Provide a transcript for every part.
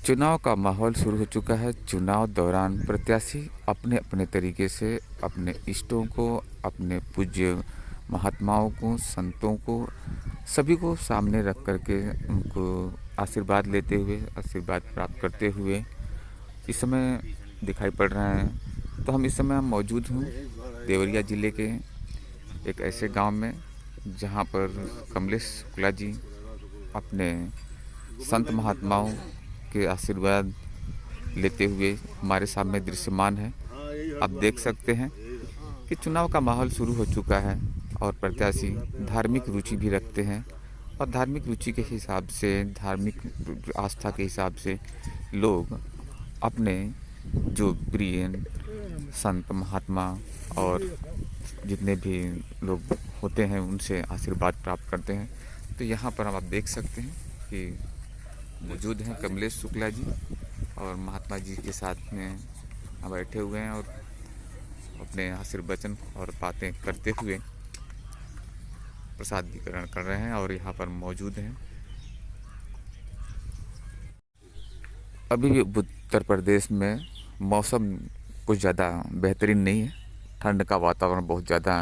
चुनाव का माहौल शुरू हो चुका है। चुनाव दौरान प्रत्याशी अपने अपने तरीके से अपने इष्टों को, अपने पूज्य महात्माओं को, संतों को, सभी को सामने रख करके उनको आशीर्वाद लेते हुए, आशीर्वाद प्राप्त करते हुए इस समय दिखाई पड़ रहे हैं। तो हम इस समय मौजूद हूँ देवरिया ज़िले के एक ऐसे गांव में जहां पर कमलेश शुक्ला जी अपने संत महात्माओं के आशीर्वाद लेते हुए हमारे सामने दृश्यमान है। आप देख सकते हैं कि चुनाव का माहौल शुरू हो चुका है और प्रत्याशी धार्मिक रुचि भी रखते हैं और धार्मिक रुचि के हिसाब से, धार्मिक आस्था के हिसाब से लोग अपने जो प्रिय संत महात्मा और जितने भी लोग होते हैं उनसे आशीर्वाद प्राप्त करते हैं। तो यहाँ पर आप देख सकते हैं कि मौजूद हैं कमलेश शुक्ला जी और महात्मा जी के साथ में बैठे हुए हैं और अपने आशीर्वचन और बातें करते हुए प्रसाद वितरण कर रहे हैं और यहाँ पर मौजूद हैं। अभी भी उत्तर प्रदेश में मौसम कुछ ज़्यादा बेहतरीन नहीं है। ठंड का वातावरण बहुत ज़्यादा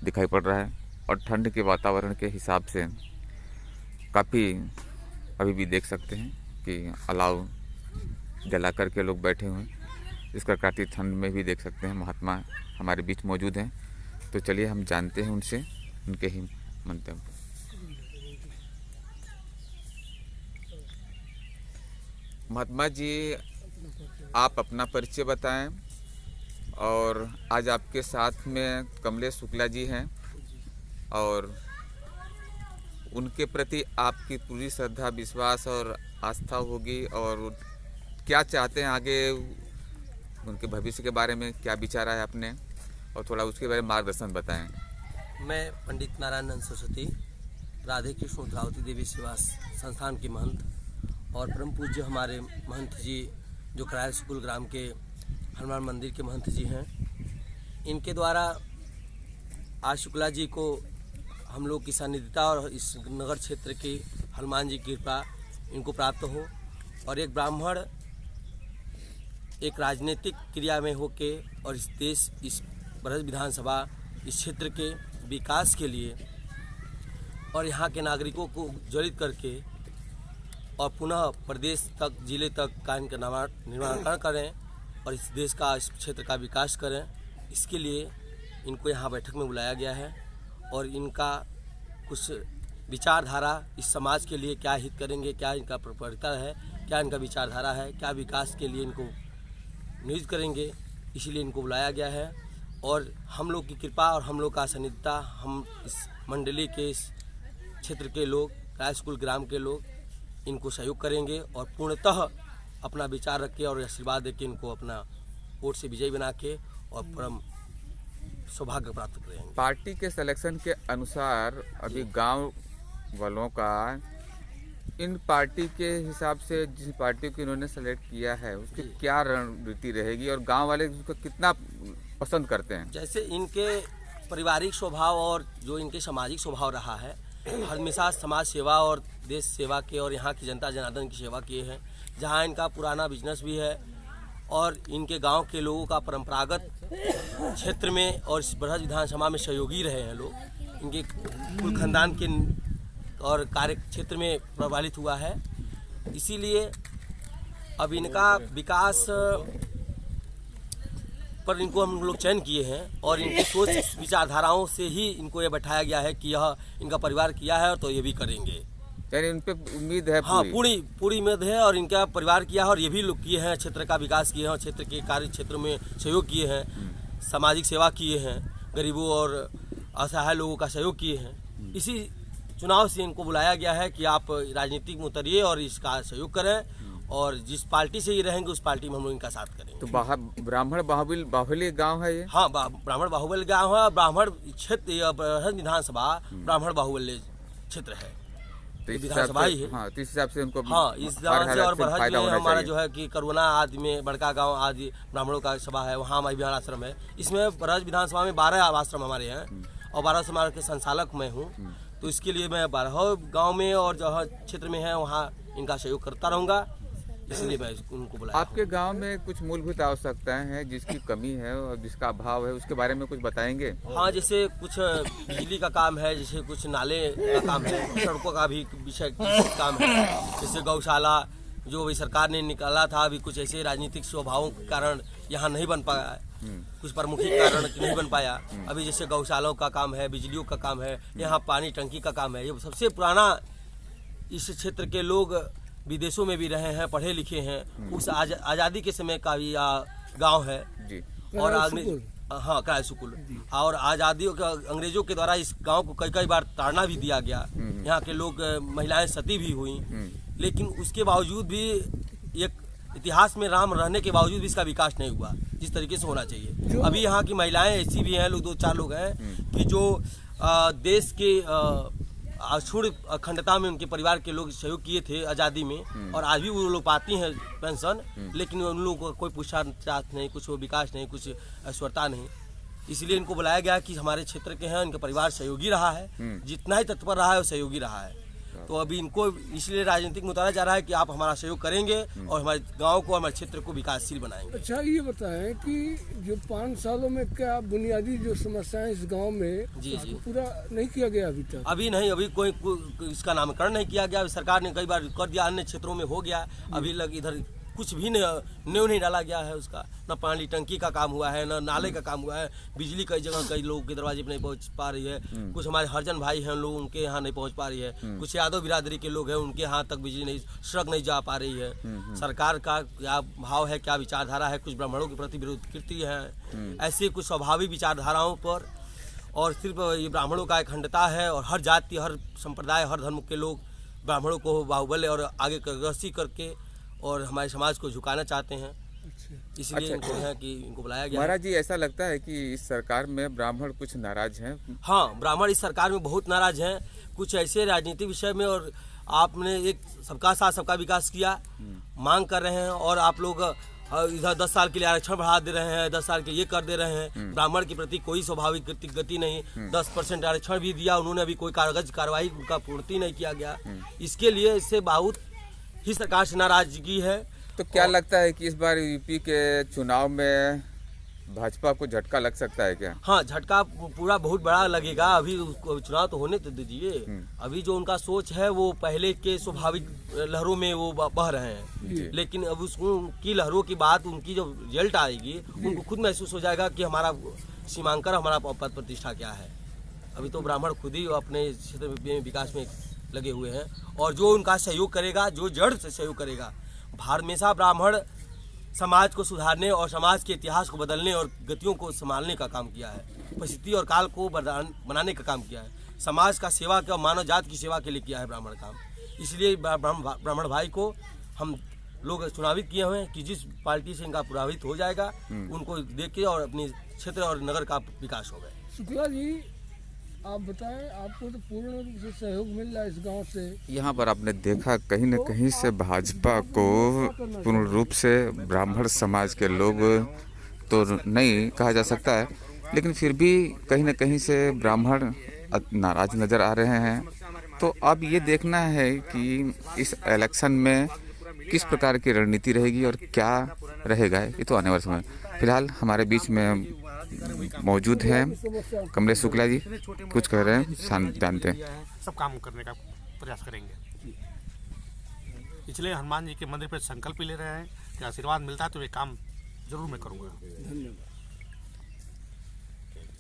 दिखाई पड़ रहा है और ठंड के वातावरण के हिसाब से काफ़ी अभी भी देख सकते हैं कि अलाव जला कर के लोग बैठे हुए हैं। इस कड़कड़ाती ठंड में भी देख सकते हैं महात्मा हमारे बीच मौजूद हैं। तो चलिए हम जानते हैं उनसे उनके ही मंतव्य। महात्मा जी, आप अपना परिचय बताएं और आज आपके साथ में कमलेश शुक्ला जी हैं और उनके प्रति आपकी पूरी श्रद्धा, विश्वास और आस्था होगी और क्या चाहते हैं आगे, उनके भविष्य के बारे में क्या विचार है आपने और थोड़ा उसके बारे में मार्गदर्शन बताएं। मैं पंडित नारायण सरस्वती, राधे कृष्ण रुद्रावती देवी सेवा संस्थान के महंत और परम पूज्य हमारे महंत जी जो करायल स्कूल ग्राम के हनुमान मंदिर के महंत जी हैं, इनके द्वारा आज शुक्ला जी को हम लोग की सानिध्यता और इस नगर क्षेत्र की हनुमान जी की कृपा इनको प्राप्त हो और एक ब्राह्मण एक राजनीतिक क्रिया में होके और इस देश, इस ब्रज विधानसभा, इस क्षेत्र के विकास के लिए और यहाँ के नागरिकों को जड़ित करके और पुनः प्रदेश तक, जिले तक का इनका निर्माण करें और इस देश का, इस क्षेत्र का विकास करें। इसके लिए इनको यहाँ बैठक में बुलाया गया है और इनका कुछ विचारधारा इस समाज के लिए क्या हित करेंगे, क्या इनका प्राथमिकता है, क्या इनका विचारधारा है, क्या विकास के लिए इनको नियुक्त करेंगे, इसीलिए इनको बुलाया गया है। और हम लोग की कृपा और हम लोग का सानिध्यता, हम इस मंडली के, इस क्षेत्र के लोग, करायल स्कूल ग्राम के लोग इनको सहयोग करेंगे और पूर्णतः अपना विचार रख के और आशीर्वाद दे के इनको अपना वोट से विजयी बना के और परम सौभाग्य प्राप्त करेंगे। पार्टी के सिलेक्शन के अनुसार अभी गांव वालों का इन पार्टी के हिसाब से जिस पार्टी को इन्होंने सेलेक्ट किया है उसकी क्या रणनीति रहेगी और गांव वाले उसको कितना पसंद करते हैं? जैसे इनके पारिवारिक स्वभाव और जो इनके सामाजिक स्वभाव रहा है, हमेशा समाज सेवा और देश सेवा के और यहाँ की जनता जनार्दन की सेवा किए हैं। जहाँ इनका पुराना बिजनेस भी है और इनके गांव के लोगों का परंपरागत क्षेत्र में और इस ब्रज विधानसभा में सहयोगी रहे हैं लोग। इनके कुल खानदान के और कार्य क्षेत्र में प्रभावित हुआ है। इसीलिए अब इनका विकास पर इनको हम लोग चयन किए हैं और इनकी सोच विचारधाराओं से ही इनको ये बैठाया गया है कि यह इनका परिवार किया है तो ये भी करेंगे। यानी उन पे उम्मीद है? हाँ, पूरी उम्मीद है और इनका परिवार किया है और ये भी लोग किए हैं, क्षेत्र का विकास किए हैं और क्षेत्र के कार्य क्षेत्र में सहयोग किए हैं, सामाजिक सेवा किए हैं, गरीबों और असहाय लोगों का सहयोग किए हैं। इसी चुनाव से इनको बुलाया गया है कि आप राजनीतिक में उतरिए और इसका सहयोग करें और जिस पार्टी से ये रहेंगे उस पार्टी में हम लोग इनका साथ करेंगे। तो ब्राह्मण बाहुल्य गांव है ये? हाँ, ब्राह्मण बाहुल्य गांव है। ब्राह्मण क्षेत्र विधानसभा ब्राह्मण बाहुल्य क्षेत्र है, विधानसभा ही है। हाँ, तो इस हिसाब से उनको, हाँ, इस हिसाब से। और बरहज में हमारा जो है कि करुणा आदि में बड़का गांव आदि ब्राह्मणों का सभा है, वहाँ हमारी बिहार आश्रम है। इसमें बरहज विधानसभा में 12 आश्रम हमारे हैं और 12 समाज के संचालक मैं हूँ। तो इसके लिए मैं 12 गाँव में और जो क्षेत्र में है वहाँ इनका सहयोग करता रहूँगा इसलिए मैं उनको बुलाया। आपके गांव में कुछ मूलभूत आवश्यकताएं हैं जिसकी कमी है और जिसका अभाव है, उसके बारे में कुछ बताएंगे? हाँ, जैसे कुछ बिजली का काम है, जैसे कुछ नाले का काम है, सड़कों का भी विषय काम है, जैसे गौशाला जो अभी सरकार ने निकाला था, अभी कुछ ऐसे राजनीतिक स्वभावों के कारण यहाँ नहीं बन पाया है, कुछ प्रमुखिक कारण नहीं बन पाया। अभी जैसे गौशालाओं का काम है, बिजलियों का काम है, यहाँ पानी टंकी का काम है। ये सबसे पुराना इस क्षेत्र के लोग विदेशों में भी रहे हैं, पढ़े लिखे हैं, उस आज़ादी के समय का भी गांव है जी। और हाँ, कराय सुकुल। और आज़ादी अंग्रेजों के द्वारा इस गांव को कई कई बार ताड़ना भी दिया गया, यहाँ के लोग महिलाएं सती भी हुई, लेकिन उसके बावजूद भी एक इतिहास में राम रहने के बावजूद भी इसका विकास नहीं हुआ जिस तरीके से होना चाहिए। अभी यहाँ की महिलाएं ऐसी भी हैं, लोग 2-4 लोग हैं कि जो देश के अक्षुण्ण अखंडता में उनके परिवार के लोग सहयोग किए थे आज़ादी में, और आज भी वो लोग पाती हैं पेंशन, लेकिन उन लोगों को कोई पूछताछ नहीं, कुछ विकास नहीं, कुछ ऐश्वर्यता नहीं। इसलिए इनको बुलाया गया कि हमारे क्षेत्र के हैं, इनका परिवार सहयोगी रहा है, जितना ही तत्पर रहा है वो सहयोगी रहा है। तो अभी इनको इसलिए राजनीतिक में उतारा जा रहा है कि आप हमारा सहयोग करेंगे और हमारे गांव को, हमारे क्षेत्र को विकासशील बनाएंगे। अच्छा, ये बताएं कि जो 5 सालों में क्या बुनियादी जो समस्याएं इस गांव में उसको पूरा नहीं किया गया अभी तक? अभी नहीं, अभी कोई इसका नामकरण नहीं किया गया। सरकार ने कई बार कर दिया, अन्य क्षेत्रों में हो गया, अभी लग इधर कुछ भी न्यू नहीं डाला गया है उसका। न पानी टंकी का काम हुआ है, न नाले का काम हुआ है, बिजली कई जगह कई लोगों के दरवाजे पर नहीं पहुंच पा रही है। कुछ हमारे हरिजन भाई हैं लोग, उनके यहाँ नहीं पहुंच पा रही है। कुछ यादव बिरादरी के लोग हैं, उनके यहाँ तक बिजली नहीं, सड़क नहीं जा पा रही है। सरकार का क्या भाव है, क्या विचारधारा है, कुछ ब्राह्मणों के प्रति विरोध कृत्य है, ऐसे कुछ स्वाभाविक विचारधाराओं पर, और सिर्फ ये ब्राह्मणों का अखंडता है और हर जाति, हर संप्रदाय, हर धर्म के लोग ब्राह्मणों को बाहुबल्य और आगे अग्रसर करके और हमारे समाज को झुकाना चाहते हैं। इसलिए इनको है कि इनको बुलाया गया। महाराज जी, ऐसा लगता है कि इस सरकार में ब्राह्मण कुछ नाराज हैं? हाँ, ब्राह्मण इस सरकार में बहुत नाराज हैं, कुछ ऐसे राजनीतिक विषय में, और आपने एक सबका साथ सबका विकास किया मांग कर रहे हैं, और आप लोग इधर 10 साल के लिए आरक्षण बढ़ा दे रहे हैं, 10 साल के ये कर दे रहे हैं। ब्राह्मण के प्रति कोई स्वाभाविक गति नहीं, 10% आरक्षण भी दिया उन्होंने, अभी कोई कागज कार्रवाई उनका पूर्ति नहीं किया गया। इसके लिए इससे बहुत ही सरकार से नाराजगी है। तो क्या लगता है कि इस बार यूपी के चुनाव में भाजपा को झटका लग सकता है क्या? हाँ, झटका पूरा बहुत बड़ा लगेगा। अभी चुनाव तो होने तो दीजिए। अभी जो उनका सोच है वो पहले के स्वाभाविक लहरों में वो बह रहे हैं, लेकिन अब उसकी लहरों की बात, उनकी जो रिजल्ट आएगी, उनको खुद महसूस हो जाएगा कि हमारा सीमांकन, हमारा पद प्रतिष्ठा क्या है। अभी तो ब्राह्मण खुद ही अपने क्षेत्र में विकास में लगे हुए हैं, और जो उनका सहयोग करेगा, जो जड़ से सहयोग करेगा, हमेशा ब्राह्मण समाज को सुधारने और समाज के इतिहास को बदलने और गतियों को संभालने का काम किया है, परिस्थिति और काल को बनाने का काम किया है, समाज का सेवा का, मानव जाति की सेवा के लिए किया है ब्राह्मण काम। इसलिए ब्राह्मण भाई को हम लोग चुनावित किए हुए हैं कि जिस पार्टी से इनका प्रभावित हो जाएगा, उनको देख के और अपने क्षेत्र और नगर का विकास होगा। शुक्ला जी, आप बताएं, आपको तो पूर्ण रूप से सहयोग मिल रहा है इस गांव से। यहाँ पर आपने देखा कहीं न कहीं से भाजपा को पूर्ण रूप से ब्राह्मण समाज के लोग तो नहीं कहा जा सकता है, लेकिन फिर भी कहीं न कहीं से ब्राह्मण नाराज नज़र आ रहे हैं। तो अब ये देखना है कि इस इलेक्शन में किस प्रकार की रणनीति रहेगी और क्या रहेगा, ये तो आने वाले समय। फिलहाल हमारे बीच में मौजूद हैं कमलेश शुक्ला जी, कुछ कह रहे हैं, जानते हैं। सब काम करने का प्रयास करेंगे, इसलिए हनुमान जी के मंदिर पर संकल्प ले रहे हैं कि आशीर्वाद मिलता है तो ये काम जरूर मैं करूँगा। धन्यवाद।